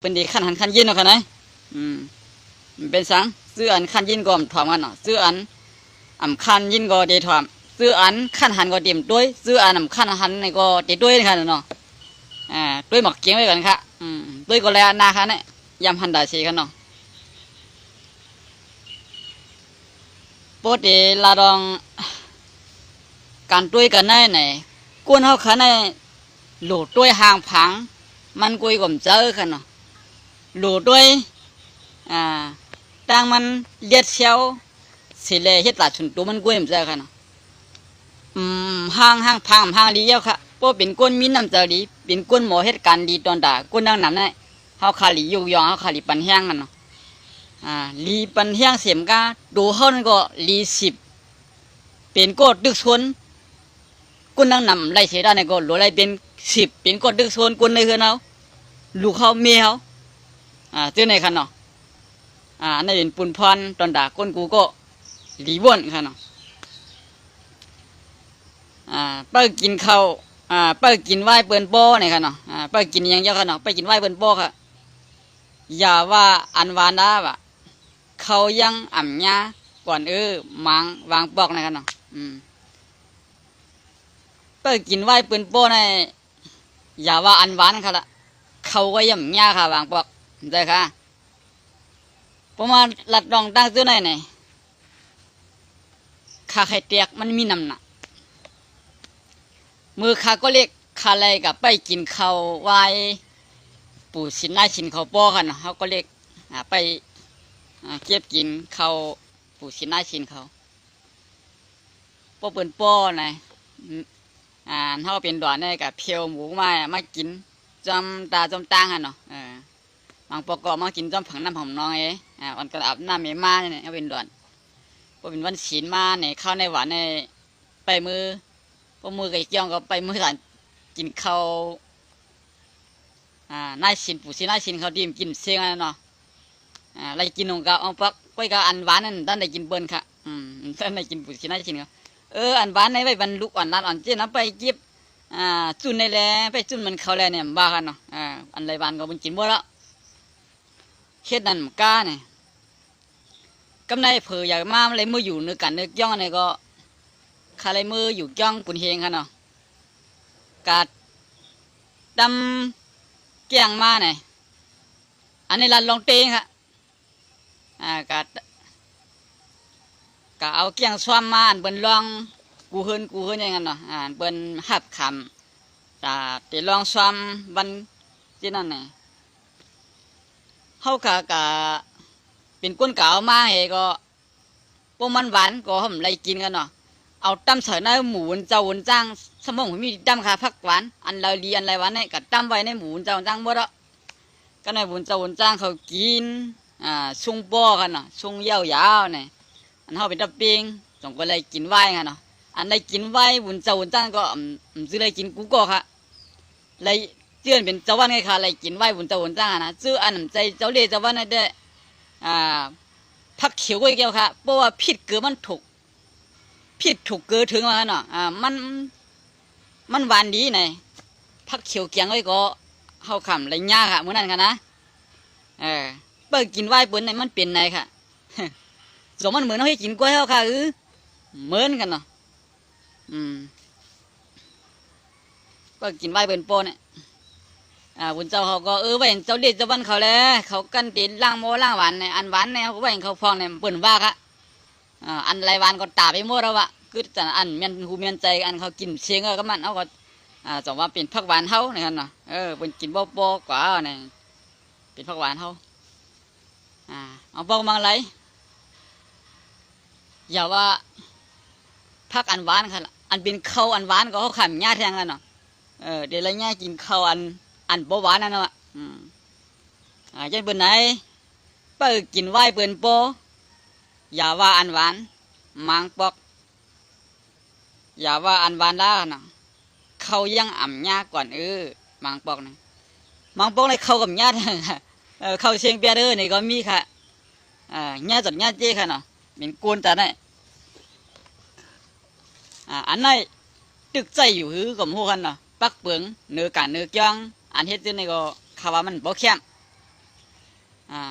เป็นเด็กขันหันขันยินเนาะค่ะนะเป็นสังซื้ออันขันยินก็ถ่อมกันเนาะซื้ออันขันยินก็เดถ่อมซื้ออันขันหันก็เต็มด้วยซื้ออันขันหันในก็เต็มด้วยค่ะเนาะด้วยหมักเกี้ยงไว้กันค่ะด้วยก็แล้วนาค่ะเนี่ยยำหันดาสีกันเนาะปกติลาดองการด้วยกันได้ไหนกวนเขาขันในหลุดด้วยหางผังมันกุยกับเจอค่ะเนาะหลุดด้วยดังมันเลียดเชียวสิเลเฮ็ดหลาชุนตัวมันกุยกับเจอค่ะเนาะห้างพังห้างดีเยอะค่ะเพราะเป็นก้นมีน้ำเจอดีเป็นก้นหมอเหตุการณ์ดีตอนด่าก้นดังนั้นเนี่ยเขาขาลียุยองเขาขาลีปันแห้งกันเนาะลีปันแห้งเสียมก้าดูเขานั่นก็ลี10เป็นก้นดึกชนก้นดังนำไล่เสียได้เนี่ยก็หลัวไล่เป็น10เป็นก้นดึกชนก้นในเฮือนเขาลูกเขาเมียเขาเจ้าในคันเนาะนั่นเป็นปุ่นพรตอนด่าก้นกูก็ลีบ่นค่ะเนาะเปิ้ลกินข้าวเปิ้ลกินไหว้เปิ้ลโป้เนี่ยค่ะเนาะเปิ้ลกินยังเยอะค่ะเนาะเปิ้ลกินไหว้เปิ้ลโป้ค่ะอย่าว่าอันวานาว่ะเขายังอ่ำยาก่อนมังวางปอกเนี่ยค่ะเนาะเปิ้ลกินไหว้เปิ้ลโป้เนี่ยอย่าว่าอันวานค่ะละเขาก็ย่ำยาค่ะวางปอกได้ค่ะประมาณหลัดดองตั้งตัวไหนเนี่ยขาไข่เตียกมันมีน้ำหนักมือข้าก็เรียกข้าอะไรกับไปกินข้าวไหว้ปู่ชินหน้าชินเขาป้อกันเขาก็เรียกไปเก็บกินข้าวปู่ชินหน้าชินเขาป้อเปิ่นป้อนะเขาเป็นดอนได้กับเพียวหมูมากินจอมตาจอมตังหันเนาะบางปอกก็มากินจอมผังน้ำผังน้องวันก็อาบน้ำเมมาเนี่ยเขาเป็นดอนป้อเป็นวันศีลมาเนี่ยข้าวในหวานในไปมือมือไก่เกี่ยงก็ไปมือสันกินข้าวนายชินปู่ชินนายชินเขาดีมกินเสียงนั่นเนาะอะไรกินของเขาเอาปักไว้กับอันหวานนั่นท่านได้กินเบิ้ลค่ะท่านได้กินปู่ชินนายชินเขาอันหวานในไว้บรรลุอ่อนนั้นอ่อนเจ้านะไปเก็บจุนในแลไปจุนมันเขาแลเนี่ยบ้ากันเนาะอันไรหวานก็มันกินหมดแล้วเฮ็ดนั่นก้าเนี่ยกำไรเผื่ออยากมาอะไรมืออยู่เนื้อกันเนื้อย่องอะไรก็คาไรมืออยู่ย่องปุ่นเฮงค่ะเนาะกาดดำเกี่ยงมาเนี่ยอันนี้ลันลองเตงค่ะกาเอาเกี่ยงซ้อมมาอันเบิ้นลองกูเฮินอย่างนั้นเนาะเบิ้นหับคำแต่ลองซ้อมบันที่นั่นเนี่ยเขากะเป็นก้นเก่ามาเหก็พวกมันหวานก็ผมไรกินกันเนาะเอาตั้มเสยในหมูเจ้าวนจ้างสมองมีตั้มขาพักหวานอันเราดีอันไรหวานเนี่ยกัดตั้มไว้ในหมูเจ้าจ้างหมดแล้วก็ในหมูเจ้าวนจ้างเขากินชุ่งป้อกันเนาะชุ่งยาวๆเนี่ยอันเขาเป็นตับปิงส่งก็เลยกินไหวกันเนาะอันได้กินไหวหมูเจ้าวนจ้างก็ซื้อเลยกินกูก็ค่ะเลยเจื่อนเป็นเจ้าวันไงค่ะเลยกินไหวหมูเจ้าวนจ้างนะซื้ออันใจเจ้าเล่เจ้าวันนั่นได้พักเขียวก็เกี่ยวค่ะเพราะว่าผิดเกือมันถูกผิดถูกเกิดถึงมาเนาะมันหวานดีไงพักเขียวเกียงไว้ก็เข้าคำไรยากค่ะเมื่อนั้นค่ะนะเปิดกินไหวปุ่นในมันเปลี่ยนไงค่ะสมมันเหมือนเขาให้กินกล้วยเขาค่ะเหมือนกันเนาะเปิดกินไหวเป็นโปเนี่ยบุญเจ้าเขาก็ไว้เจ้าเด็ดเจ้าบ้านเขาแล้วเขากันเป็นล่างโมล่างหวานเนี่ยอันหวานเนี่ยเขาไว้เขาฟองเนี่ยเปิ่นว่าค่ะอันไรวานก็ตาไปหมดแล้ววะคือแต่อันเมียนหูเมียนใจอันเขากินเชียงก็มันเขาก็สมว่าเป็นผักหวานเขาเนี่ยเนาะเป็นกินบ่บ่กว่าเนี่ยเป็นผักหวานเขาเอาบอกมาอะไรอย่าว่าผักอันหวานค่ะอันเป็นข้าวอันหวานก็เขาขำหญ้าแทงกันเนาะเดี๋ยวไรหญ้ากินข้าวอันบ่หวานนั่นเนาะจะเป็นไหนเปิดกินไหวเปิ่นโปอย่าว่าอันหวานมังปอกอย่าว่าอันหวานได้นะเขายังอ่ำยากก่อนมังปอกนะมังปอกในเขากับญาติเขาเชียงเปียเด้อนี่ก็มีค่ะญาติจดญาติเจ้ค่ะเนาะเป็นกวนแต่ไหนอันไหนตึกใจอยู่หือกับหัวกันเนาะปักเปิงเนื้อกันเนื้อจ้องอันเฮ็ดนี่ก็เขาว่ามันบ่เข้ม อ่า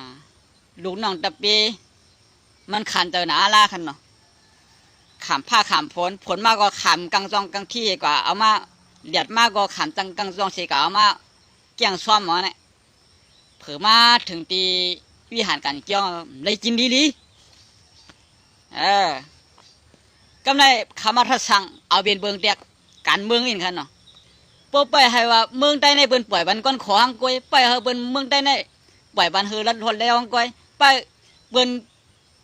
ลูกน้องตะเปมันขันเตอหนาลาคันเนาะขามผ้าขามผลมากก็ขามกังจองกังที่กว่าเอามาเลียดมากก็ขามจังกังจองเสียกว่าเอามาเกี่ยงซ้อมหมอเนี่ยเผื่อมาถึงตีวิหารการเกี่ยงเลยกินดีกำไรคำมาทัศน์เอาเป็นเบืองเด็กการเมืองอินคันเนาะพอไปให้ว่าเมืองใต้ในเปิ้นปล่อยบันก้อนขอหังกวยไปให้เปิ้นเมืองใต้ในปล่อยบันเฮือรันทนแล้วหังกวยไปเปิ้น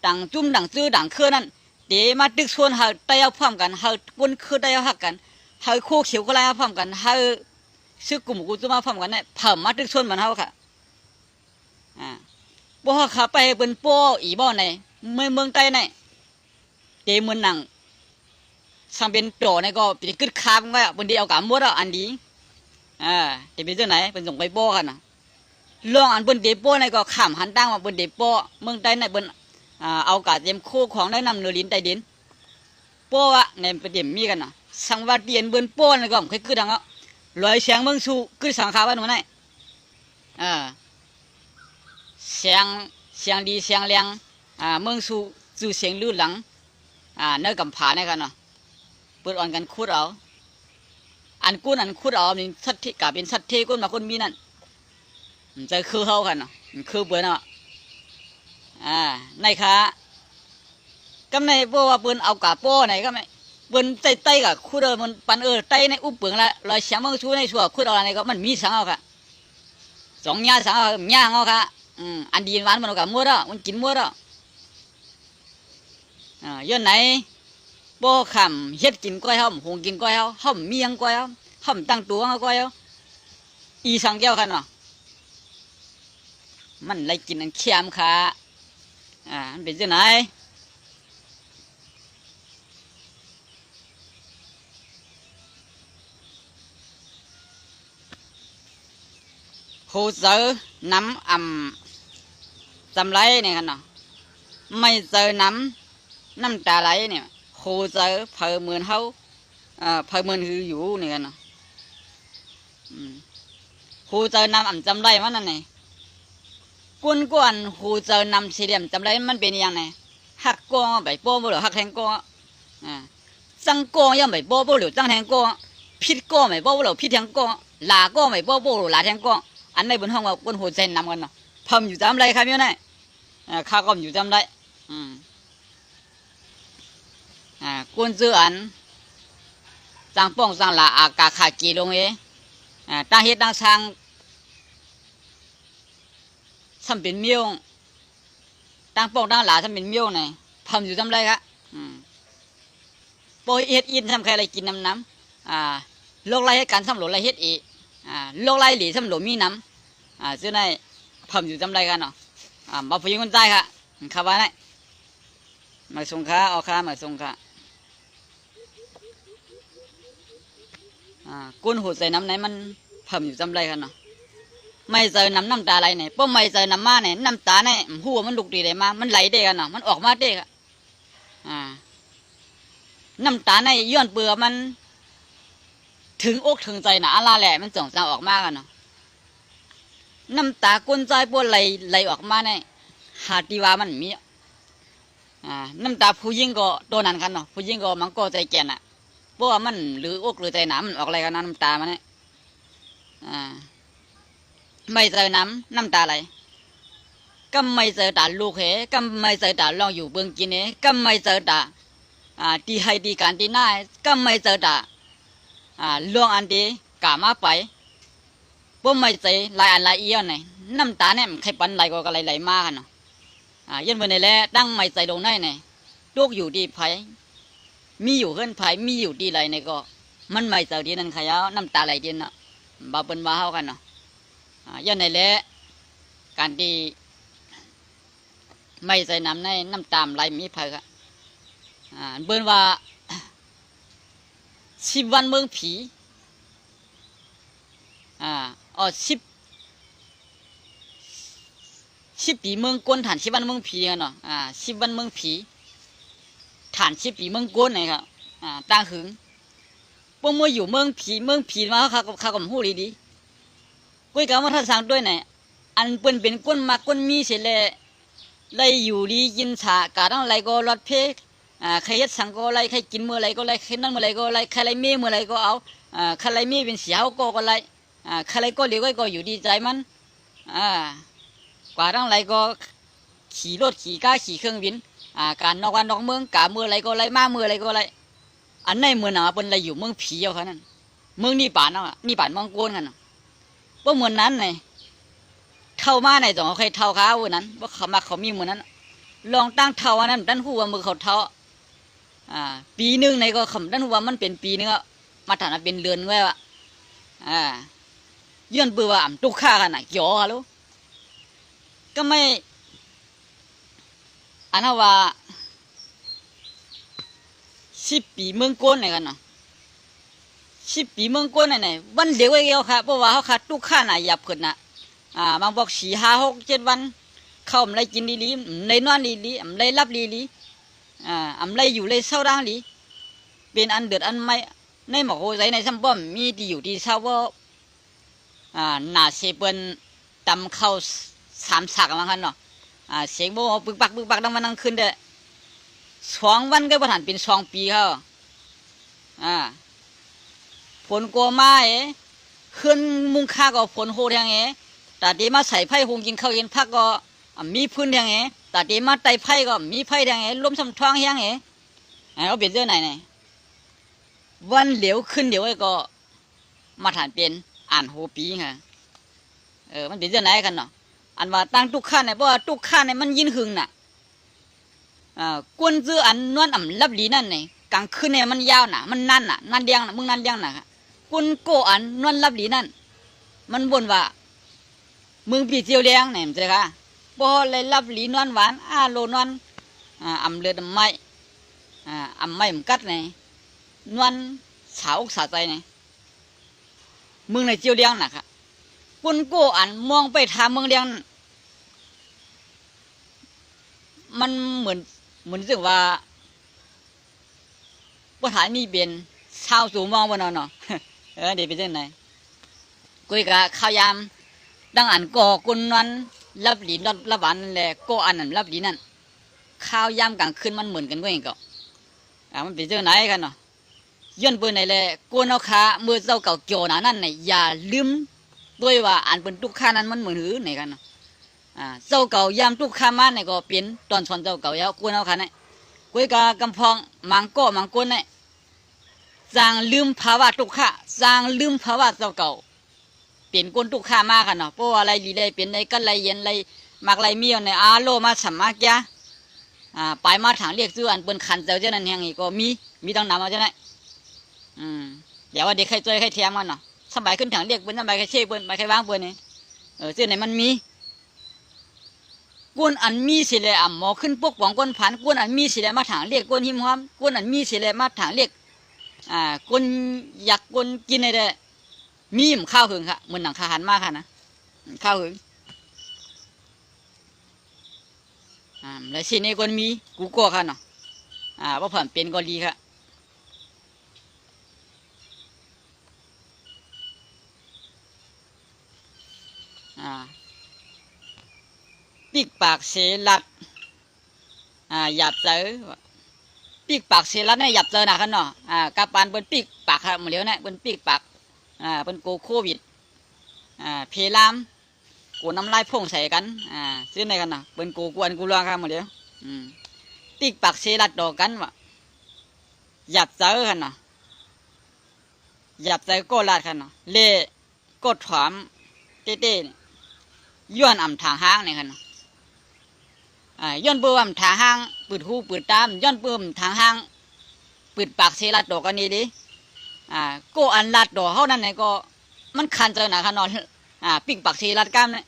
ดังจุ่มดังซื้อดังเครือนั่นเดี๋ยวมาตึกส่วนหาไต้เอาพร้อมกันหาคนคือไต้เอาหักกันหาโคเขียวก็ไล่เอาพร้อมกันหาซื้อกลุ่มกูจะมาพร้อมกันเนี่ยเพิ่มมาตึกส่วนมันเฮาค่ะบ่ฮาขาไปเปิ้นโป้อีบ่ในเมืองใต้ในเดี๋ยวมันนั่งสังเป็นโตในก็เป็นกึดคามไว้บนเดียวกับมดอันดีจะเป็นเจ้าไหนเป็นส่งไปโป้กันนะลองอันบนเดโป้ในก็ขามหันตั้งว่าบนเดโป้เมืองใต้ในบนเอากาเตรียมโคของได้นำเนื้อลิ้นใต้ดินโป้อะในประเดี๋ยวมีกันนะสังวัดเดียนบนโป้ในก็เคยคือดังอ่ะลอยเสียงเมืองสู่คือสังขารบ้านมันไหนเสียงดีเสียงแรงเมืองสู่เสียงลื่นหลังเนื้อกำผาในกันเนาะเปิดอ่อนกันคุดเอาอันกุ้นอันคุดเอานี่สัตว์ที่กาเป็นสัตว์ที่กุ้นมาคนมีนั่นมันจะคือเขากันเนาะมันคือเปิดเนาะในค่ะก็ในพวกว่าเปิ้นเอากาโป้ไหนก็ไม่เปิ้นไต้กับคุดมันปันไต้ในอุปเปิงละลอยเสียงเมืองชูในชัวคุดเอาอะไรก็มันมีสังเอาค่ะสองย่าสังเอาย่างเอาค่ะอันดีหวานมันกับมัวแล้วมันกินมัวแล้วย้อนไหนบ่คำเฮ็ดกินก้อยเฮาหงกินก้อยเฮาเมียงก้อยเฮาตั้งตัวก้อยเฮาอีสังแก้วคันเนาะมันไรกินอันเค็มค่ะมันเป็นจังไหนโหเจอน้ำจำไรเนี่ยคันเนาะไม่เจอน้ำตาไหลเนี่ยโคเจอเผอเหมือนเฮาเผอเหมือนคืออยู่เนี่ยกันเนาะโคเจอน้ำจำไรมันนั่นไงกวนโคเจอน้ำสี่เหลี่ยมจำไรมันเป็นยังไงหักกอใบโป้บ่หรือหักแทงกอจังกอยังใบโป้บ่หรือจังแทงกอพิษกอใบโป้บ่หรือพิษแทงกอลากอใบโป้บ่หรือลาแทงกออันในบนห้องว่าคนโหใจนำกันเนาะพำอยู่จำไรครับเนี่ยนะข้าก็อยู่จำได้กุนซื้ออันจางป้องจางละอากาขากีลงตั้งเฮ็ดตั้งช่างทำเป็นเมี้ยวตั้งป้องตั้งหลาทำเป็นเมี้ยวไงพำอยู่จำไรครับโปรเฮ็ดอินทำใครอะไรกินน้ำโลกไรให้การทำหลไรเฮ็ดอีโลกไรหลีทำหลมีน้ำซื้อในพำอยู่จำไรกันเนาะมาพูดคนใจค่ะข้าวบ้านไหนมาส่งข้าเอาข้ามาส่งข้ากุ้นหูใส่น้ำไหนมันเพิ่มอยู่จำไรกันเนาะไม่เจอน้ำตาไหลเนี่ยป้อไม่เจอน้ำมาเนี่ยน้ำตาเนี่ยหัวมันลุกดีเลยมามันไหลเด้กันเนาะมันออกมาเด้กันน้ำตาในย้อนเปลือกมันถึงอกถึงใจหนาลาแหละมันจ่องจางออกมากันเนาะน้ำตากุ้นใจปวดไหลออกมาเนี่ยหาดีว่ามันมีน้ำตาผู้หญิงก็ตัวนั้นกันเนาะผู้หญิงก็มันก็ใจแก่นเพราะว่ามันหรืออกหรือใจหนามันออกอะไรกันน้ำตามันเนี่ยไม่เจอน้ำตาไหลก็ไม่เจอตาลูกเหก็ไม่เจอตาลองอยู่เบื้องกินเหก็ไม่เจอตาตีให้ตีการตีหน้าก็ไม่เจอตาลวงอันดีกามาไปพวกไม่เจอลายอันลายเอี้ยนไหนน้ำตาเนี่ยใครปันไหลก็ไหลมากกันเนาะยันวันนี้แหละตั้งไม่ใจลงได้เนี่ยลูกอยู่ดีไผมีอยู่เฮือนไผมีอยู่ดีไรเนี่ยก็มันไม่เจอดีนั่นขยะน้ำตาไหลดีน่ะบาเป็นบาเฮากันเนาะยันในแหละการที่ไม่ใส่น้ำในน้ำตามไหลมีไผค่ะเบิ่นว่า10 วันเมืองผี10 ปีเมืองก้นฐาน10 วันเมืองผีกันเนาะ10 วันเมืองผีฐาน10 ปีเมืองก้นไหนครับต่างหึงพวกเมื่ออยู่เมืองผีมาเขากับหูดีๆกุยกับว่าท่านสั่งด้วยไหน อันเปิ้นเป็นก้นมาก้นมีเสียเลยได้อยู่ดีกินฉากาต้องไรก็รถเพกใครเฮ็ดสังก็ไรใครกินเมื่อไรก็ไรใครนั่นเมื่อไรก็ไรใครไรมีเมื่อไรก็เอาใครไรมีเป็นเสียวก็ไรใครไรก็เหลียวก็อยู่ดีใจมันกว่าต้องไรก็ขี่รถขี่ก้าขี่เครื่องบินการนอกวันนอกเมืองกาเมื่อไรก็ไรมาเมื่อไรก็ไรอันในเมืองน่ะเป็นไรอยู่เมืองผีเอาเขานั่นเมืองนี่ป่านเนาะนี่ป่านเมืองโกนกันเนาะเพราะเหมือนนั้นไงเท่ามาในจ่องใครเท่าเขาวันนั้นว่าเขามาเขามีเหมือนนั้นลองตั้งเท่าวันนั้นด้านหัวมือเขาเท่าปีนึงในก็คำด้านหัวมันเป็นปีนึงอ่ะมาฐานะเป็นเรือนไว้ว่ะย้อนเบื่อว่าตุกข้ากันน่ะเกี่ยวกันลูกก็ไม่อันนั้นว่า10 ปีเมืองโกนไหนกันเนาะ10 ปีเมืองโกนไหนวันเดียวไอ้เกี่ยวค่ะเพราะว่าเขาขาดตุกข้าน่ะหยับขึ้นน่ะบางบอก4, 5, 6, 7 วันเข้าอำไรกินลีๆในนอนลีๆอำไรรับลีอำไรอยู่เลยเศร้าร่างลีเป็นอันเดือดอันไม่ในหมอกโหใจในซ้ำป้อมมีที่อยู่ที่เศร้าว่าหนาเสเปิ้นตำเข้า3 สักมั้งคันเนาะเสียงโบปึกปักดังมันนั่งขึ้นเด้2 วันก็บ่ทันเป็น2 ปีเขาฝนกลัวมาขึ้นมุงค่าก็ฝนโหดอย่างแต่ดีมาใส่ไผ่หงกินข้าวเย็นพักก็มีพื้นอย่างแต่ดีมาไต่ไผ่ก็มีไผ่อย่างล้มซ้ำท้องอย่างเอาเป็นเรื่องไหนเนี่ยวันเหลียวขึ้นเดี๋ยวก็มาฐานเป็นอ่านโหปีไงมันเป็นเรื่องไหนกันเนาะอันว่าตั้งตุกข้าเนี่ยเพราะว่าตุกข้าเนี่ยมันยินหึงน่ะกวนซื้ออันนวลอ่ำลับหลีนั่นเนี่ยกลางคืนเนี่ยมันยาวน่ะมันนั่นน่ะนั่นเดียงน่ะมึงนั่นเดียงน่ะกวนโกอันนวลลับหลีนั่นมันบ่นว่ามึงปีเจียวเลี้ยงเนี่ยมันจะค่ะบ่เลยลับหลีนวลหวานโลนวลอ่ำเลือดไม้อ่ำไม้มันกัดเนี่ยนวลสาวอกสาใจเนี่ยมึงในเจียวเลี้ยงน่ะค่ะคุณโกอันมองไปทางเมืองเลี้ยงมันเหมือนสึกว่าปัญหามีเปลี่ยนชาวสูงมองบนเนาะเดี๋ยวไปเรื่องไหนกุยกะข้าวยามดังอันก่อกุนนั้นรับหลีรับหวานนั่นแหละก็อันนั้นรับหลีนั่นข้าวยามกลางคืนมันเหมือนกันก็เองก็มันเป็นเรื่องไหนกันเนาะย้อนเปิดไหนแหละกวนเอาขาเมื่อเจ้าเก่าเกี่ยวหนานั่นเนี่ยอย่าลืมด้วยว่าอันเป็นตุกข้านั้นมันเหมือนหือไหนกันเนาะเจ้าเก่ายามตุกข้ามาเนี่ยก็เปลี่ยนตอนสอนเจ้าเก่าแล้วกวนเอาขาเนี่ยกุยกะกำพองมังก็มังกวนเนี่ยจางลืมภาวะตุกข้าจางลืมภาวะเจ้าเก่าเปลี่ยนกวนตุกข้ามากกันเนาะเพราะว่าอะไรดีเลยเปลี่ยนในกันไรเย็นไรมักไรมีในโลมาสัมมากยะไปมาถางเรียกซื้ออันเป็นขันเจ้าเจ้านั้นแห่งอีกก็มีต้องนำเอาเจ้าไหนเดี๋ยวว่าเด็กใครช่วยใครแทงมันเนาะสบายขึ้นถางเรียกเป็นสบายใครเชี่ยเป็นใบใครวางเป็นนี่ซื้อไหนมันมีกวนอันมีสิเลยหมอขึ้นพวกหวังก้นผ่านกวนอันมีสิเลยมาถางเรียกกวนหิมหอมกวนอันมีสิเลยมาถางเรียกกวนอยากกวนกินอะไรมีมข้าวหึงค่ะเหมือนหนังขาหันมากค่ะนะข้าวหึงแล้วสิ่งนี้กวนมีกูก็ค่ะเนาะว่าผ่านเป็นก็ดีค่ะปีกปากเสลัดหยับเจอปีกปากเสลัดเนี่ยหยับเจอนะครับเนาะกับปานบนปีกปากครับเหมือนเลี้ยวเนี่ยบนปีกปากบนโควิดเพลามกูน้ำลายพ่งใส่กันซื้อในกันเนาะบนกูกวนกูรอครับเหมือนเลี้ยวปีกปากเสลัดดอกกันวะหยับเจอกันเนาะหยับเจอก็ลาดกันเนาะเล่ก็ถามเต้ย้อนอ่ำทางห้างเนี่ยกันย้อนเบิ่มทางห้างปืดหูปืดตามย้อนเบิ่มทางห้างปืดปากเสลัดดอกกันนี่ดิก็อันลัดดอกเท่านั้นเนี่ยก็มันคันเจอหนาขนอนปิ่งปากเสลัดก้ามเนี่ย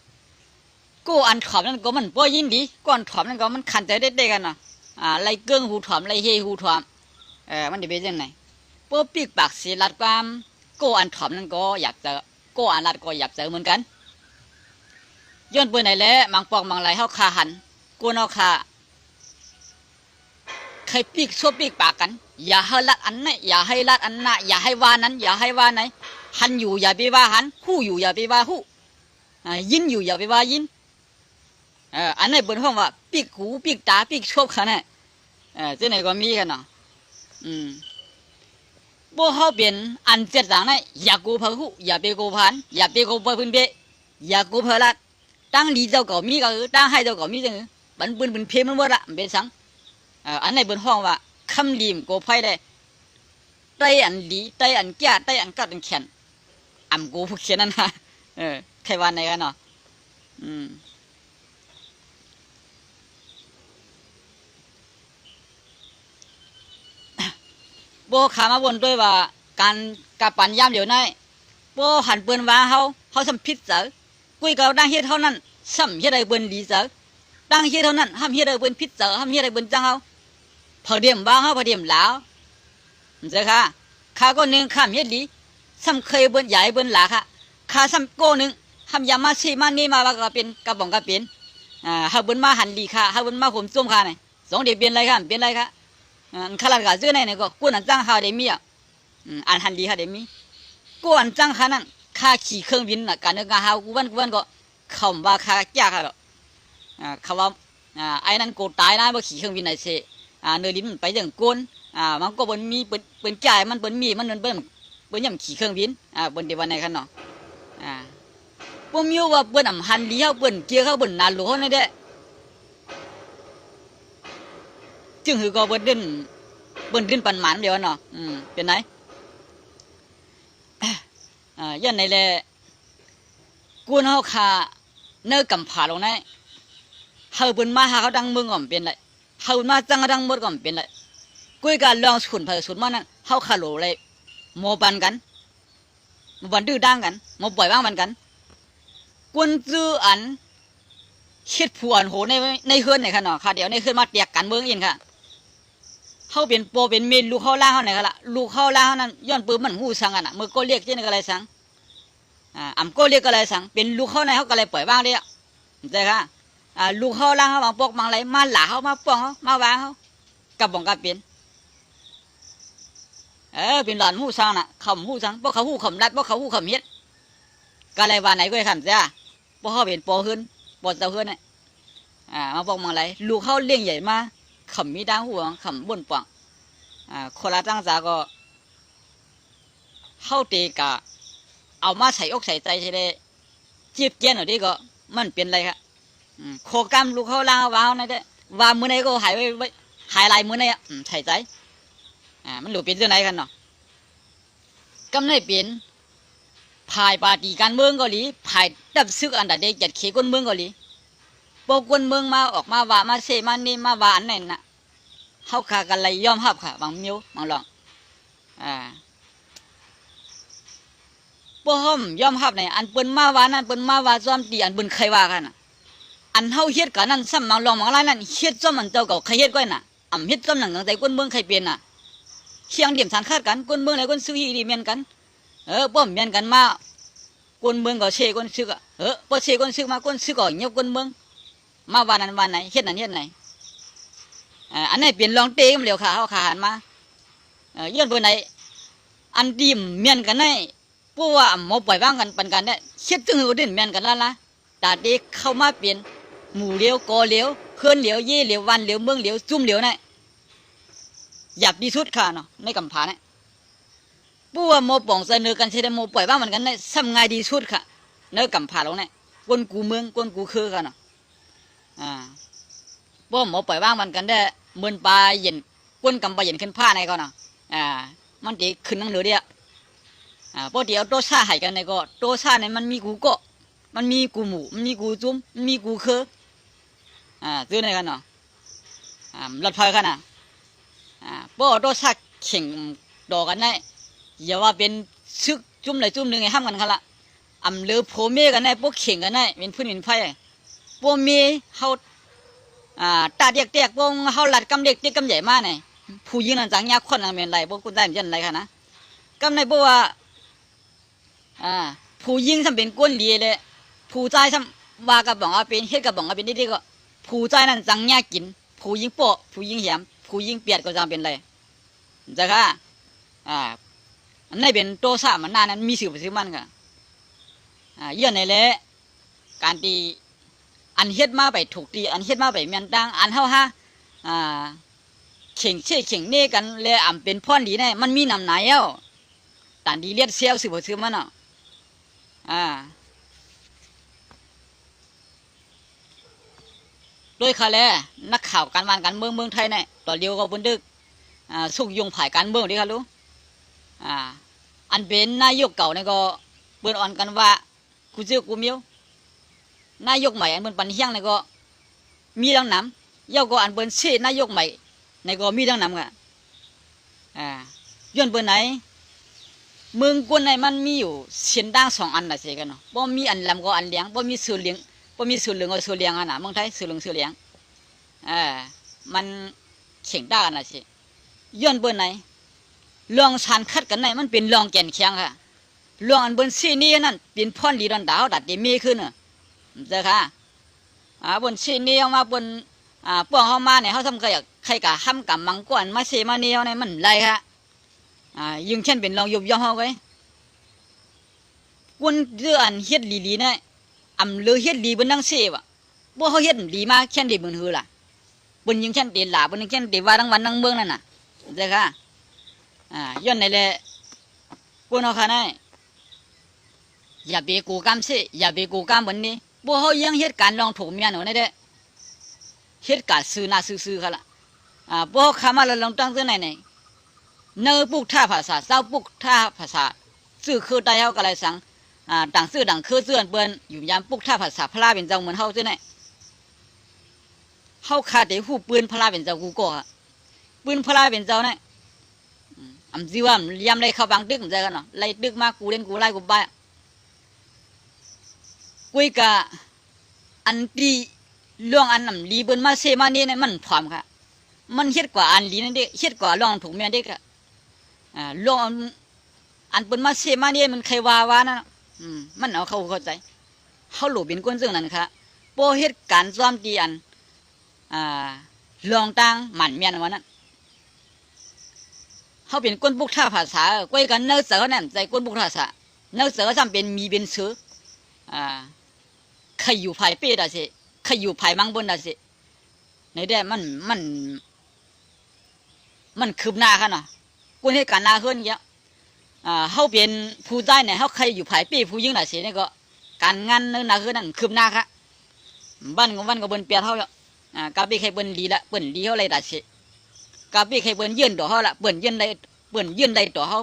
ก็อันถอมนั่นก็มันป่วยยินดีก้อนถอมนั่นก็มันคันเจอได้กันนะไรเกื้องหูถอมไรเฮหูถอมมันจะเป็นยังไงพวกปิ่งปากเสลัดก้ามก็อันถอมนั่นก็อยากเจอก็อันลัดก็อยากเจอเหมือนกันย้อนเปิดไหนแล้วมังปอกมังไหลเข้าคาหันกูนเอาคาใครปีกชั่วปีกปากกันอย่าให้ลัดอันนั้นอย่าให้ลัดอันนั้นอย่าให้ว่านั้นอย่าให้ว่าไหนหันอยู่อย่าไปว่าหันหู้อยู่อย่าไปว่าหู้ ยินอยู่อย่าไปว่ายินอันนี้บนห้องว่าปีกหูปีกตาปีกชบขนาดเจ้าไหนก็มีกันเนาะบ่เฮาเป็นอันเจ็ดต่างนั้นอย่ากูเผาหูอย่าไปกูพันอย่าไปกูเผาพื้นเบอย่ากูเผาละตั้งลีเจ้าก็มีก็ตั้งให้เจ้าก็มีจังบันปืนเป็นเพมันบ่ละเป็นสังอันนี้บนห้องว่าคำลีมกูไผได้ไตอันลีไตอันแก่ไตอันกัดอันแข็งกูผู้เขียนนั่นนะใครว่าไหนกันเนาะโบขามาบนด้วยว่าการกับปันย่ำเดี๋ยวนั้นโบหันเปิ้นว่าเขาสัมพิษเจอกุยเก่าดังเฮ็ดเท่านั้นสัมเฮ็ดอะไรเปิ้นดีเจอดังเฮ็ดเท่านั้นห้ามเฮ็ดอะไรเปิ้นพิษเจอห้ามเฮ็ดอะไรเปิ้นจังเขาพอเดียมบ้าเขาพอเดียมแล้วเจ้าค่ะข้าก็นึงข้ามเฮ็ดดีสัมเคยเปิ้นใหญ่เปิ้นหลาค่ะข้าสัมโก้นึงห้ามยามาซีมานี่มาว่าก็เป็นกระป๋องก็เป็นหาเปิ้นมาหันดีค่ะหาเปิ้นมาผมส้มค่ะนี่สองเดี๋ยวเปลี่ยนอะไรค่ะเปลี่ยนอะไรค่ะขลังกับเจ้าไหนก็กูนั่นจังหาได้มีอันหันดีหาได้มีกูอันจังหานั่นข้าขี่เครื่องบินน่ะการเดินการหากูวันก็เขาว่าข้าแก่ค่ะหรอกเขาว่าไอ้นั่นกูตายนะว่าขี่เครื่องบินไหนเสียเนื้อลิ้นไปอย่างก้นมันก็บนมีเป็นจ่ายมันเป็นมีมันเป็นย่ำขี่เครื่องบินบนเดี๋ยววันไหนกันเนาะพวกมิวว่าเป็นอ่ำหันดีเขาเป็นเกี่ยวเขาเป็นนาหลวงนี่เด้จึงคือก็เบิ้นปันหมันเดียวเนาะเป็นไงยันในแลกูนเขาขาเนื้อกำผาลงไหนเฮาเบิ้นมาหาเขาดังเมืองก่อนเป็นไรเฮามาจังดังหมดก่อนเป็นไรกุยการลองสุนเผยสุนมานั่นเฮาขาโหลเลยโมปันกันโมปันดื้อดังกันโมปล่อยบ้างมันกันกวนจื้ออันเฮ็ดผู้อันโหในเฮือนไหนค่ะเนาะค่ะเดี๋ยวในเฮือนมาเตียกกันเมืองอินค่ะเขาเป็นโปเป็นเมนลูกเข้าล่างเขาไหนกันล่ะลูกเข้าล่างนั้นย้อนปืนมันหูสังกันอ่ะมือก็เรียกเจ้าอะไรสังก็เรียกอะไรสังเป็นลูกเข้าในเขาก็เลยปล่อยบ้างเดียวใช่ค่ะลูกเข้าล่างเขาบางปอกบางไรมาหล่าเขามาป้องเขามาวางเขากับบ่งกับเป็นเป็นหลานหูสังน่ะขำหูสังพวกเขาหูขำรัดพวกเขาหูขำเฮ็ดก็เลยว่าไหนก็ขำจ้าพวกเขาเป็นปอขึ้นปอเจ้าขึ้นเนี่ยมาปอกบางไรลูกเข้าเลี้ยงใหญ่มาขำมีดังหัวขำบนปังคนละตั้งจาก็เข้าตีกะเอามาใส่อกใส่ใจใช่ได้จีบเกี้ยนหน่อยดิก็มันเป็นไรครับโคกรรมลูกเข้าล่างว้าวนั่นเด้ว่ามือไหนก็หายไว้หายลายมือไหนใส่ใจมันหลุดเป็นเรื่องไหนกันเนาะกำไรเป็นภายปาตีการเมืองเกาหลีภายดับซึกอันดับเด็กจัดเขกคนเมืองเกาหลีพวกคนเมืองมาออกมาว่ามาเซมานี่มาว่าอันนั้นน่ะเขาขากันเลยยอมรับค่ะบางมิ้วบางหลองพวกเขายอมรับในอันเปิ้นมาว่านั่นเปิ้นมาว่าซ้อมตีอันเปิ้นใครว่ากันน่ะอันเฮาเฮ็ดกันนั่นซ้ำบางหลองบางไรนั่นเฮ็ดซ้อมมันเจ้าเก่าใครเฮ็ดก้อยน่ะเฮ็ดซ้อมหนังตั้งแต่คนเมืองใครเป็นน่ะเคียงเดี่ยมสารคาดกันคนเมืองไหนคนซื้อดีเมียนกันป้อมเมียนกันมาคนเมืองก็เชคนซื้อก็ป้อเชคนซื้อมาคนซื้อก็เงียบคนเมืองมาว่านั้นว่าไหนเฮ็ดนั่นเฮ็ดไหนอันนี้เปลี่ยนลองเตะมันเร็วขาเขาขาหันมาย้อนเพื่อนไหนอันดีเมียนกันได้พวกว่าหมอปล่อยว่างกันปันกันเนี่ยเช็ดจึงหัวดินเมียนกันแล้วนะแต่เด็กเข้ามาเปลี่ยนหมู่เลี้ยวกอเลี้ยวเพื่อนเลี้ยวเย่เลี้ยววันเลี้ยวเมืองเลี้ยวจุ่มเลี้ยวนี่หยาบดีสุดค่ะเนาะในกำผาเนี่ยพวกว่าหมอป่องเสนอกันเช่นหมอปล่อยว่างมันกันได้ซ้ำง่ายดีสุดค่ะในกำผาเราเนี่ยคนกูเมืองคนกูคือค่ะเนาะพวกหมอปล่อยว่างมันกันได้เหมือนปลาเย็นก้นกำปลาเย็นขึ้นผ้าในก็เนาะมันตีขึ้นนั่งเหนือเดียพอเดี๋ยวโตซาหายกันในก็โตซาเนี่ยมันมีกูก็มันมีกูหมูมันมีกูจุ้มมันมีกูเคอซื้อในกันเนาะรถไฟกันนะพอโตซาเข่งดอกกันได้อย่าว่าเป็นซึกจุ้มไหนจุ้มหนึ่งไงห้ามกันกันละเลือโผเมกันได้พวกเข่งกันได้เป็นพื้นหินไฟพวกเมเขาตาเด็กๆพวกเขาหลัดกำเด็กเด็กกำใหญ่มากเนี่ยผู้ยิงนั่นจังยาคนนั่นเป็นไรพวกกูได้เหมือนกันไรค่ะนะกำในพวกว่าผู้ยิงทำเป็นก้นดีเลยผู้ใจทำว่ากับบอกว่าเป็นเฮ็ดกับบอกว่าเป็นนี่ก็ผู้ใจนั่นจังยากินผู้ยิงโปะผู้ยิงแหมผู้ยิงเปียดก็จังเป็นไรจ้ะค่ะอันนี้เป็นโตซามันนานนั้นมีสื่อมันค่ะเยื่อในแหละ การที่อันเฮ็ดมาไปถูกตีอันเฮ็ดมาไปเมียนตังอันเฮาฮะเข่งเช่เข่งเน่กันเลยอ่ำเป็นพ่อนดีแน่มันมีนำไหนเอ้าตันดีเลียดเซียวสิบ่ซื้อมันเนาะโดยค่ะแลนักข่าวการบ้านการเมืองไทยเนี่ยต่อเดียวก็บนดึกสุกยงผ่ายการเมืองดีค่ะรู้อันเป็นนายกเก่าเนี่ยก็เปิ้นอ่อนกันว่ากูเจอกูเมียวนายกใหม่อันเปิ้นปันเฮียงเนี่ยก็มีดังน้ำเย้าก็อันเปิ้นเชนายกใหม่เนี่ยก็มีดังน้ำกะย้อนเปิ้นไหนเมืองกวนในมันมีอยู่เสียนด่างสองอันน่ะเสียกันเนาะบ่มีอันลำก็อันเลี้ยงบ่มีสื่อเลี้ยงบ่มีสื่อเหลืองก็สื่อเลี้ยงอ่ะนะเมืองไทยสื่อเหลืองสื่อเลี้ยงมันเข่งด่ากันน่ะสิย้อนเปิ้นไหนลองชันคัดกันไหนมันเป็นลองแก่นแข็งค่ะลองอันเปิ้นซี่นี่นั่นเป็นพ่อนดีดอนดาวดัดได้มีขึ้นน่ะเจ้าค่ะเปิ้นซี่นี่เอามาเปิ้นป้องเฮามาเนี่ยเฮาทำก็อยากใครกะห้ำกะมังกวนมาเสมาเนียวเนี่ยมันไรค่ะยิ่งเช่นเป็นลองยุบย่อเฮาไว้กวนเรื่องอันเฮ็ดลีๆเนี่ยอำเลือเฮ็ดลีเปิ้นนั่งเสวะบ่เฮาเฮ็ดดีมาแค่นดีเบิ่นฮือล่ะเปิ้นยิ่งเช่นเตหลาเปิ้นยิ่งเช่นเตว่าทั้งวันทั้งเมืองนั่นน่ะเจ้าค่ะย้อนในแหละกวนเฮาค่ะได้อย่าไปกูกำเสอย่าไปกูกำเบิ่นนี่บ่เฮายังเฮ็ดการลองถูกเมียนเอาได้เด้เฮ็ดการซื้อหน้าซื้อๆค่ะล่ะบ่เฮาขามาแล้วลองตั้งซื่อไหนเนอปุกท่าภาษาเศร้าปุกท่าภาษาซื้อคือได้เฮาก็เลยสั่งต่างซื้อต่างคือเสื้อเปิ้นอยู่ยามปุกท่าภาษาพระเป็นเจ้าเหมือนเฮาซื่อไหนเฮาขาดได้ฮู้ปืนพระเป็นเจ้ากูก็ปืนพระเป็นเจ้าเนี่ยอำสิว่ายามได้เข้าบางตึกใจกันเนาะไล่ตึกมากูเล่นกูไล่กูบ้ากุยกะอันตีล่วงอันนำลีเปิ้นมาเซมานี่เนี่ยมันพร้อมค่ะมันเฮ็ดกว่าอันลีนั่นเด้เฮ็ดกว่าล่องถูกแม่นเด้ก็ล่วงอันเปิ้นมาเซมานี่มันใครว่านะมันเอาเข้าใจเฮาหลูเป็นคนซึ่งนั้นค่ะบ่เฮ็ดการซ้อมตีอันลองต่างหมั่นแม่นว่านั้นเฮาเป็นคนปุกท่าภาษาก้อยกันเนอเสือนั่นใจคนปุกท่าภาษาเนอเสือซ้ำเป็นมีเป็นเสือใครอยู่ภายเป้ดาสิใครอยู่ภายมังบนดาสิในแดมันคืบหน้าค่ะเนาะคนให้การนาขึ้นเยอะเฮาเป็นผู้ใต้เนี่ยเฮาใครอยู่ภายเป้ผู้ยิ่งดาสิเนี่ยก็การงานเนื้อนาขึ้นนั่นคืบหน้าค่ะบ้านของวันก็เปิ้นเปียเฮาอ่ะกะไปใครเปิ้นดีละเปิ้นดีเฮาเลยดาสิกะไปใครเปิ้นยืนต่อเฮาละเปิ้นยืนได้ต่อเฮา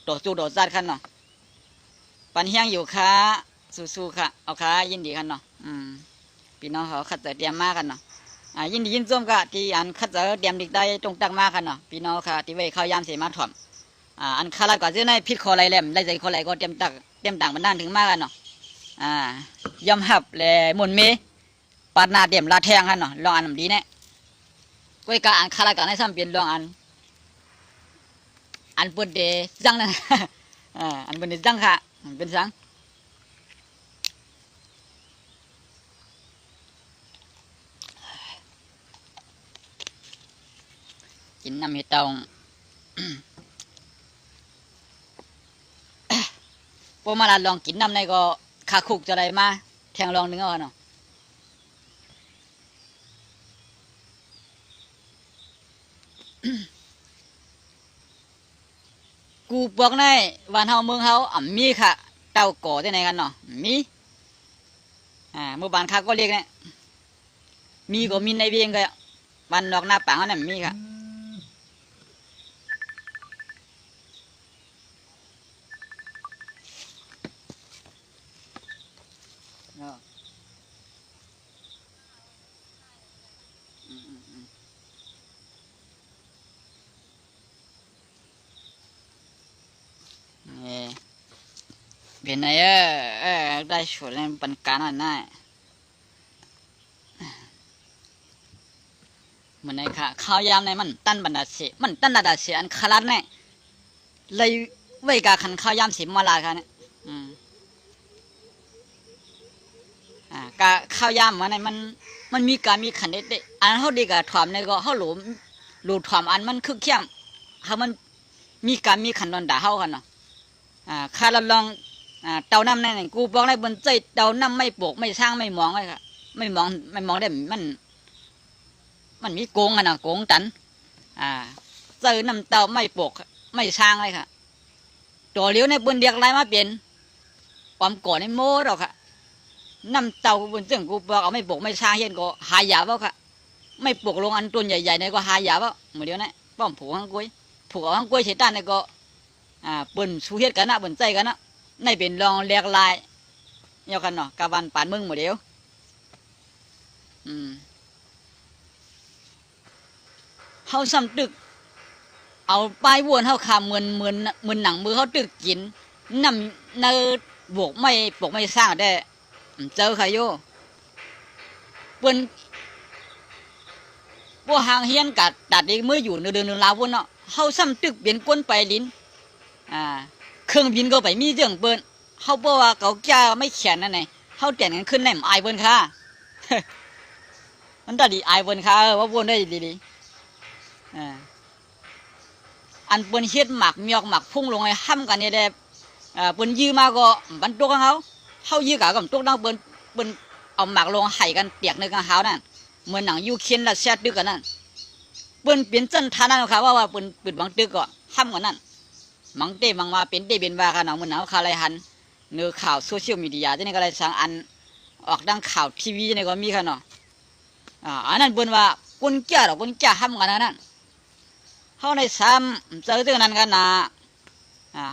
ต่อสู้ต่อซาดคันเนาะปันเฮียงอยู่ค่ะสู้ๆค่ะเอาค่ะยินดีกันเนาะพี่น้องเขาขัดเตรียมมากันเนาะยินดียินส้มค่ะที่อันขัดเตรียมดิกได้ตรงตักมากันเนาะพี่น้องค่ะที่ไว้เข้ายามเสมาถ่อมอันคาราก่อนเจ้าในพิษคอไรแหลมไรใจคอไรก็เตรียมต่างมันด้านถึงมากกันเนาะยอมหับแลมุนเมปาดนาเตรียมลาแทงกันเนาะลองอันดีเนี่ยก็การอันคาราก่อนให้ซ้ำเปลี่ยนลองอันเปิดเดจังนะอันเปิดเดจังค่ะเป็นสังกินน้ำเห็ดเตาพวกมาลองกินน้ำในก็ขาคุกจะได้มาแทงลองนึงเอาเนาะกูบอกในวันเฮาเมืองเฮามีค่ะเต้าก่อที่ไหนกันเนาะมีเมื่อบ้านข้าก็เรียกเนี่ยมีก็มีในเวียงก็บ้านนอกหน้าปังนั่นมีค่ะเป็นไงได้ช่วยเล่นปันการอันนั้นเหมือนไงค่ะข้าวยามในมันตั้นบรรดาเสียมันตั้นบรรดาเสียอันขลัดเนี่ยเลยไว้กาขันข้าวยามเสียมาลาค่ะเนี่ยกาข้าวยามมันในมันมีการมีขันเด็ดอันเขาดีกับถอมในก็เขาหลุดถอมอันมันคึกเข้มเขามันมีการมีขันดอนด่าเขากันเนาะข้าเราลอง เตาน้ำนั่นนี่กูบอกได้บนใจเตาน้ำไม่ปกไม่สร้างไม่มองเลยค่ะไม่มองได้มันมีโกงอะนะโกงตันเจอน้ำเตาไม่ปกไม่สร้างเลยค่ะตัวเลี้ยวในบนเดียกไรมาเปลี่ยนความก่อนในโม่หรอกค่ะน้ำเตาบนเสื่องกูบอกเอาไม่ปกไม่สร้างเห็นก็หายาเปล่าค่ะไม่ปกลงอันต้นใหญ่ๆในก็หายาเปล่าเหมือนเดียวนะป้อมผูกข้างกุ้ยผูกเอาข้างกุ้ยเฉยต้านในก็ปุ่นสู้เฮ็ดกันนะปุ่นใจกันนะในเป็นรองเรียกลายเยากันเนาะกาวันป่านมึงหมดเดียวเฮาซ้ำตึกเอาปลายวนเฮาขาเหมือนหนังมือเฮาตึกกินน้ำเนื้อบกไม่ปกไม่สร้างได้เจอใครโยเปิ้นพวกหางเฮียนกัดตัดเองเมื่ออยู่ในเดือนลาวเนาะเฮาซ้ำตึกเปลี่ยนก้นไปลิ้นเครื่องบินก็ไปมีเรื่องเปิ้นเฮาบอกว่าเขาแก่ไม่แข็งนั่นไงเฮาแต่งกันขึ้นในอายเปิ้นค่ะมันตาดีอายเปิ้นค่ะว่าวนได้ดีอันเปิ้นเฮ็ดหมักเมียกหมักพุ่งลงให้ห้ำกันเนี่ยได้เปิ้นยื้อมาก็บรรทุกของเขายื้อกะกับตุกดังเปิ้นเอาหมักลงไห้กันเปียกในกางเฮานั่นเหมือนหนังยูเคนรัสเซียตึกกันนั่นเปิ้นเป็นจันทานั่นค่ะว่าเปิ้นปิดบังตึกก็ห้ำกันนั่นมังเต้มังมาเป็นเต้เป็นว่ากันเอาเหมือนหนังคาไรหันเนื้อข่าวโซเชียลมีเดียที่นี่ก็เลยสั่งอันออกดังข่าวทีวีนี่ก็มีค่ะเนาะอันนั้นเปิ้นว่าคนแก่หรอกคนแก่ห้ำกันนั่นเขาในซ้ำเจอตึกนั้นกันนะ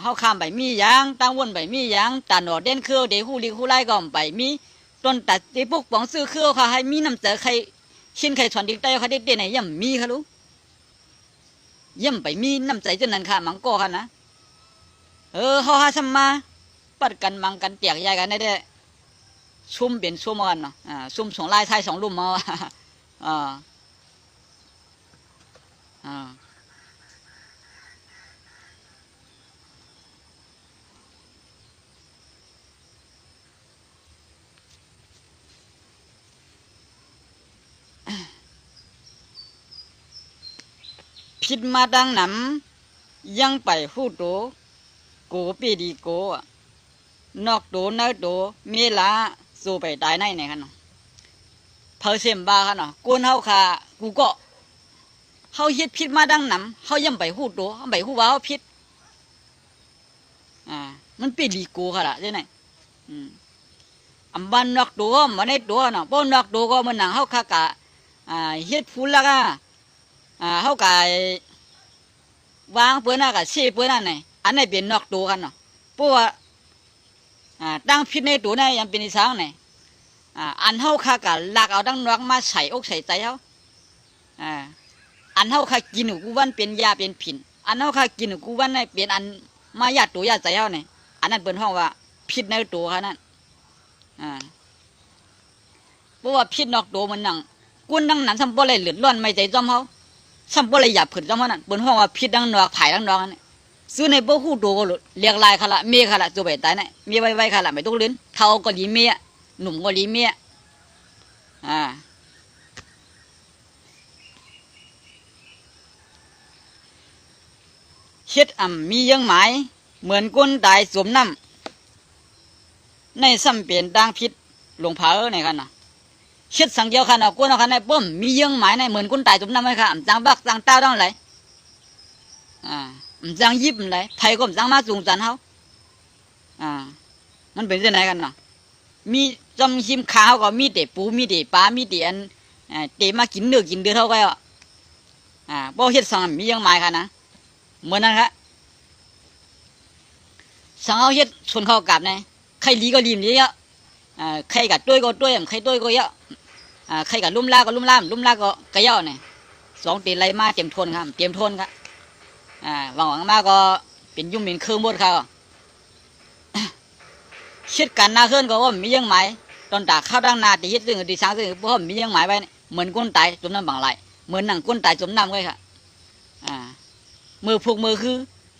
เขาข้ามไปมียางตั้งวนไปมียางตาหนอเด่นเครือเดี๋ยวหูลิหูไล่ก็ไปมีต้นตัดที่พวกป๋องซื้อเครือเขาให้มีน้ำเจอใครชิ้นใครสอนดิ้งได้เขาได้เด่นไหนย่ำมีค่ะลูกย่ำไปมีน้ำใจจนนั้นค่ะมังโก้ค่ะนะเขาหาซ้ำมาปัดกันมังกันเตียกยายกันได้ชุ่มเป็นชุ่มกันเนาะชุ่มสองลายไทยสองลุ่มมาพิดมาดังหนำยังไปหู้โตโกปีดีโกนอกโตเนื้อโตเมลาสู่ไปตายในเนี่ยค่ะเนาะเพอเสียมบาค่ะเนาะกูเฮาค่ะกูก็เฮาเฮ็ดพิดมาดังหนำเฮายังไปหู้โตไปหู้ว่าเฮาพิดมันปีดีโกค่ะล่ะใช่ไหมอันบ้านนอกโตมาในโตเนาะบ่นอกโตก็มันหนังเฮาค่ะกะเฮ็ดฟูละก็เขากายวางเปื้อนน่ะกับเชี่ยเปื้อนนั่นไงอันนี้เป็นนอกตัวกันเนาะเพราะว่าตั้งพิษในตัวนี่ยังเป็นอีสานไงอันเขาข้ากับลักเอาตั้งนอกมาใส่อกใส่ใจเขาอันเขาข้ากินกูวันเป็นยาเป็นผินอันเขาข้ากินกูวันนี่เป็นอันมายาตัวยาใจเขาเนี่ยอันนั้นเป็นห้องว่าพิษในตัวเขานั่นเพราะว่าพิษนอกตัวมันนั่งกุ้นนั่งนั้นทำบ่อะไรเหลือดร้อนไม่ใจจอมเขาซ้ำบ่เลยหยาบขึ้นจอมเขานั่นบนห้องว่าพิษดังนอกไผ่ดังนอกนี่ซื้อในบ่หูตัวก็เรียกลายขละเมียขละตัวไปตายนี่เมียไว้ขละไม่ต้องลิ้นเท่าก็ดีเมียหนุ่มก็ดีเมียเฮ็ดมียังหมายเหมือนก้นตายสวมน้ำในซ้ำเปลี่ยนดังพิษหลวงเผาในกันนะเฮ็ดสังเดียวกันเอาก้นเอาคันในป้อมมียังหมายในเหมือนก้นตายสวมน้ำไหมค่ะจังบักจังเต้าต้องไหลจังยิบไหลไทยก็จังมาสูงจันเขามันเป็นยังไงกันเนาะมีจำชิมข้าวก็มีแต่ปูมีแต่ปลามีแต่อันเตะมากินเนื้อกินเดือดเท่ากันบ่เฮ็ดสังมียังหมายค่ะนะเหมือนนั้นครับสังเอาเฮ็ดชนเข้ากับไงใครลีก็ลีมลีเยอะใครกับด้วยก็ด้วยใครด้วยก็เยอะใครกับลุ่มล่าก็ลุ่มล่ามลุ่มล่าก็กระเยาะเนี่ยสองตีไรมาเตรียมทนครับเตรียมทนครับหวังมาก็เป็นยุ่งเป็นเครื่องบดครับเช็ดกันหน้าเคลื่อนก็ว่ามียังหมายตอนตากข้าวดังนาตีเฮ็ดซึ่งตีช้างซึ่งพวกมียังหมายไว้เหมือนก้นตายจมน้ำบางไหลเหมือนหนังก้นตายจมน้ำเลยค่ะมือพวกมือคือ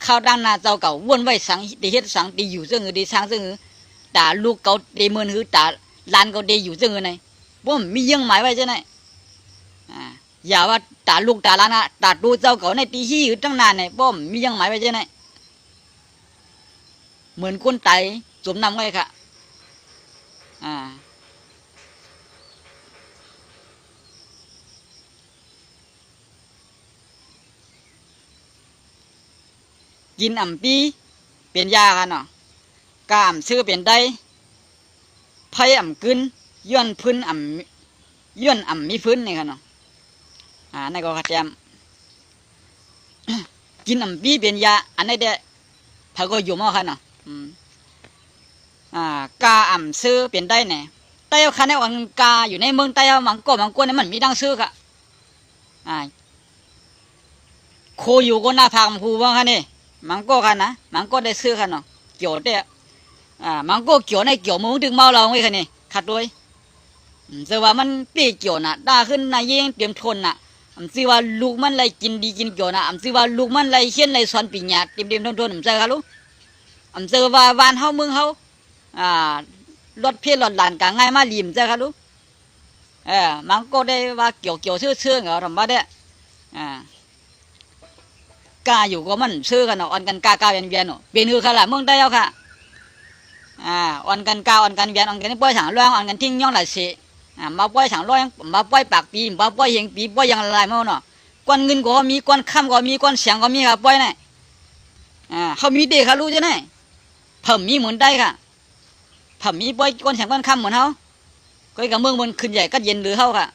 ข้าวดังนาเจ้าเก่าวนไว้สังตีเฮ็ดสังตีอยู่ซึ่งตีช้างซึ่งตาลูกเก่าตีมือคือตาลานเก่าตีอยู่ซึ่งไงพวกมียังหมายไว้ใช่ไหมอย่าว่าตาลูกตาล้านฮะตาดูเจ้าเก่าในตีขี้อยู่ตั้งนานเนี่ยป้อมมียังหมายไว้ใช่ไหมเหมือนคนตาย จุ่มน้ำไว้ค่ะกินอ่ำปีเป็นยาค่ะเนาะกาอ่ำซื้อเป็นได้ไผ่อ่ำกึนย้อนพื้นอ่ำย้อนอ่ำมีพื้นนี่ค่ะเนาะในก็กระเทียม กินอ่ำปีเป็นยาอันนี้เด้พาก็อยู่มั้งค่ะเนาะกาอ่ำซื้อเป็นได้เนี่ยแต่เอาคันในวันกาอยู่ในเมืองแต่เอามังกรเนี่ยมันมีดังซื้อค่ะโคอยู่ก็น่าพามหูบ้างค่ะนี่มังโก้ค่ะนะมังโก้ได้ซื้อค่ะเนาะเกี่ยวได้มังโก้เกี่ยวในเกี่ยวมึงถึงเมาเราไว้ค่ะนี่ขัดด้วยแต่ว่ามันปีเกี่ยวน่ะด่าขึ้นนายยิงเตรียมทนน่ะซื้อว่าลูกมันไรกินดีกินเกี่ยวน่ะซื้อว่าลูกมันไรเขียนไรสอนปีญาเตรียมทนใช่ค่ะลูกซื้อว่าบ้านเฮาเมืองเฮารถเพี้ยนรถหลานกะง่ายมาลิมใช่ค่ะลูกมังโก้ได้ว่าเกี่ยวชื่อเหรอทำบ้าได้กาอยู่ก็มันซื้อกันเนาะอ่อนกันกาเวียนเนาะเป็นคือขละเมืองได้เอาค่ะอ่อนกันกาอ่อนกันเวียนอ่อนกันนี่ป้อยฉางร้องอ่อนกันทิ้งย่องหลายเสมาป้อยฉางร้องมาป้อยปากปีมาป้อยเฮงปีป้อยยังลายมั่งเนาะก้อนเงินก็มีก้อนค่ำก็มีก้อนเสียงก็มีค่ะป้อยเนี่ยเขามีเด็กค่ะรู้ใช่ไหมผมมีเหมือนได้ค่ะผมมีป้อยก้อนเสียงก้อนค่ำเหมือนเขาก็กับเมืองมันขึ้นใหญ่ก็เย็นหรือเขาค่ะ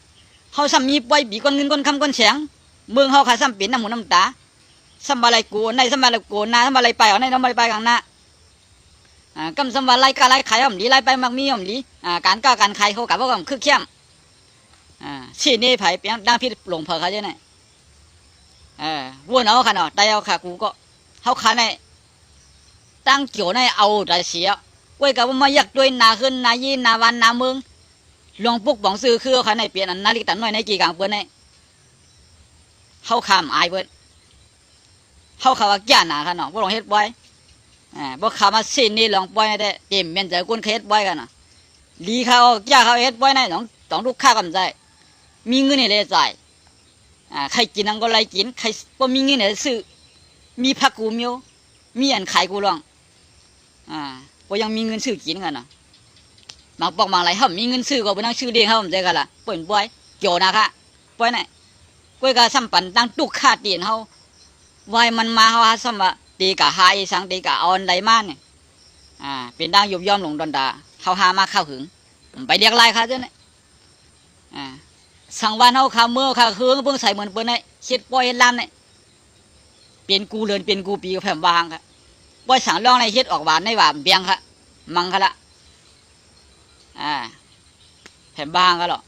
เขาซ้ำมีป้อยปีก้อนเงินก้อนค่ำก้อนเสียงเมืองเขาค่ะซ้ำเป็นน้ำหูน้ำตาสมบัติกูในสมบัติกูนาสมบัติไปเอาในสมบัติไปข้างหน้ากำสมบัติไล่กาไล่ขายอ่อมดีไล่ไปมักมีอ่อมดีการก้าการขายเขากับว่ากันคือเข้มชี้นี่ไผ่เปียงดังพิษหลงเผอเขาใช่ไหมวัวเนาะค่ะเนาะได้เอาค่ะกูก็เขาขาในตั้งเกี่ยวในเอาได้เสียไว้กับว่ามาอยากด้วยนาขึ้นนายีนาวันนาเมืองหลวงปุ๊กบอกซื้อคือเขาในเปลี่ยนอันนาฬิกาหน่อยในกี่กลางเปิ้นในเขาขามอายเปิ้นเขาว่าแก่หนาค่ะเนาะบ่ลองเฮ็ดบ่อยบ่ขามาสิ้นนี่ลองบ่อยได้เต็มแม่นใจคนเฮ็ดบ่อยกันน่ะลีเขาแก่เขาเฮ็ดบ่อยในต้องลูกค้ากำใจมีเงินนี่เลยจ่ายใครกินนั่งก็ไล่กินใครบ่มีเงินเนี่ยซื้อมีผักกูมีอันขายกูลองบ่ยังมีเงินซื้อกินกันน่ะบางปอกบางไรเฮามีเงินซื้อก็บ่นั่งซื้อเด้งเฮาใจกันล่ะเปิ้นบ่อยเกี่ยวนะคะบ่อยไหนก้อยก็ซ้ำปันตั้งตุกค่าเตียนเฮาวายมันมาเขาสมะตีกะหายสังตีกะออนไดมาเนี่ยเป็นดังยุบย่อมหลงดอนดาเขาหามาเข้าหึงไปเรียกไล่เขาเจ้าเนี่ยสังวันเขาขาเมื่อขาคืนเพิ่งใส่เหมือนเปิ้ลเนี่ยเช็ดปล่อยลำเนี่ยเป็นกูเลือนเป็นกูปีกับแผ่นบางครับปล่อยสังร่องในเช็ดออกหวานในหวานเบียงครับมังค่ะละแผ่นบางก็หรอ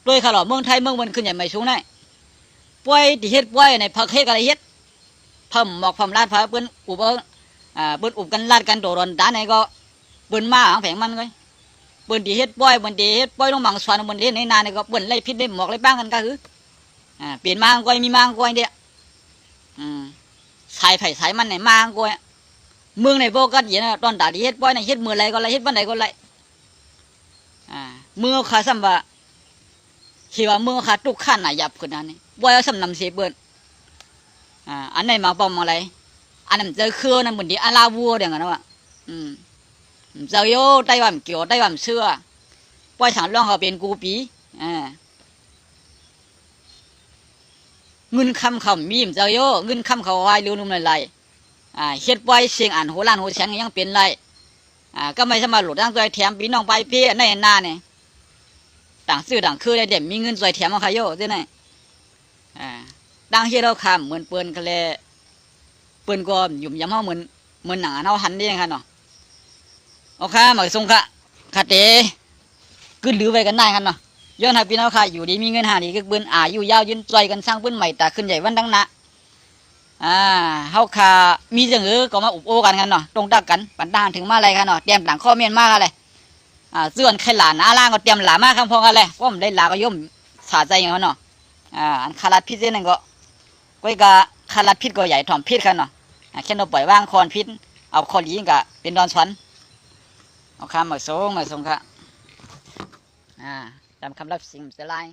ด้วยขลุ่เมืองไทยเมืองมันขึ้นใหญ่ไม่สูงได้ปล่อยที่เช็ดปล่อยในพักเฮ็ดอะไรเฮ็ดเพิ่มหมอกเพิ่มลาดพาเปิ้นอุบเปิ้นอุบกันลาดกันโดดด้านไหนก็เปิ้นมาหางแผงมันเลยเปิ้นที่เฮ็ดป้อยเปิ้นที่เฮ็ดป้อยลงบางส่วนเปิ้นเฮ็ดในนาเนี่ยก็เปิ้นไล่พิษได้หมอกไล่บ้างกันก็คือเปลี่ยนมาก้อยมีมาก้อยเดียสายไผ่สายมันไหนมาก้อยเมืองในโบกัดเย็นตอนด่าที่เฮ็ดป้อยในเฮ็ดมือไรก็ไรเฮ็ดบ้านไหนก็ไรเมื่อขาซ้ำว่าที่ว่าเมื่อขาตุกขั้นน่ะหยับขึ้นนั่นนี่ป้อยเอาซ้ำนำเสียเปิ้นอันไหนมาปอมอะไรอันนั้นเจอเครือนั่นเหมือนที่อาลาวัวเดียวกันนะวะเจอโย่ไต้หวันเกี่ยวไต้หวันเชื่อปล่อยฉันร้องเขาเป็นกูปีเงินคำเขามีมเจอโย่เงินคำเขาวายเร็วนุ่มไรเฮ็ดปล่อยเสียงอ่านโหล้านโหแสงยังเป็นไรก็ไม่สามารถหลุดตั้งใจแถมพี่น้องไปพี่ในหน้าเนี่ยต่างซื้อต่างคือได้เด็มมีเงินใจแถมมาขายโย่ใช่ไหมดังที่เราคำเหมือนเปิ้นก็เลยเปิ้นก็หยุ่มยำเขาเหมือนหนังเขาหันได้ยังไงเนาะโอเคหมายสงค่ะขัดเตะขึ้นหรือไปกันได้กันเนาะย้อนหาพี่น้องค่ะอยู่ดีมีเงินหาดีก็เปิ้นอยู่ยาวยืนใจกันสร้างเปิ้นใหม่แต่ขึ้นใหญ่วันดังนะเขาค่ะมีจังก็มาอุบโอกันเนาะตรงตักกันปันดานถึงมาอะไรกันเนาะเตรียมหลังข้อเมียนมากอะไรเสื่อนใครหลานล่างก็เตรียมหลามากคำพองกันเลยเพราะมันได้หลาก็ย่อมสาใจอย่างเขาเนาะอันคาราพิษนั่นก็ก้อยกะคาราพิษก็ใหญ่ถ่อมพิษกันเนาะแค่เราปล่อยว่างคอนพิษเอาคอลีกะเป็นดอนสวนเอาคำมาส่งค่ะจำคำรับสิ่งเสียลาย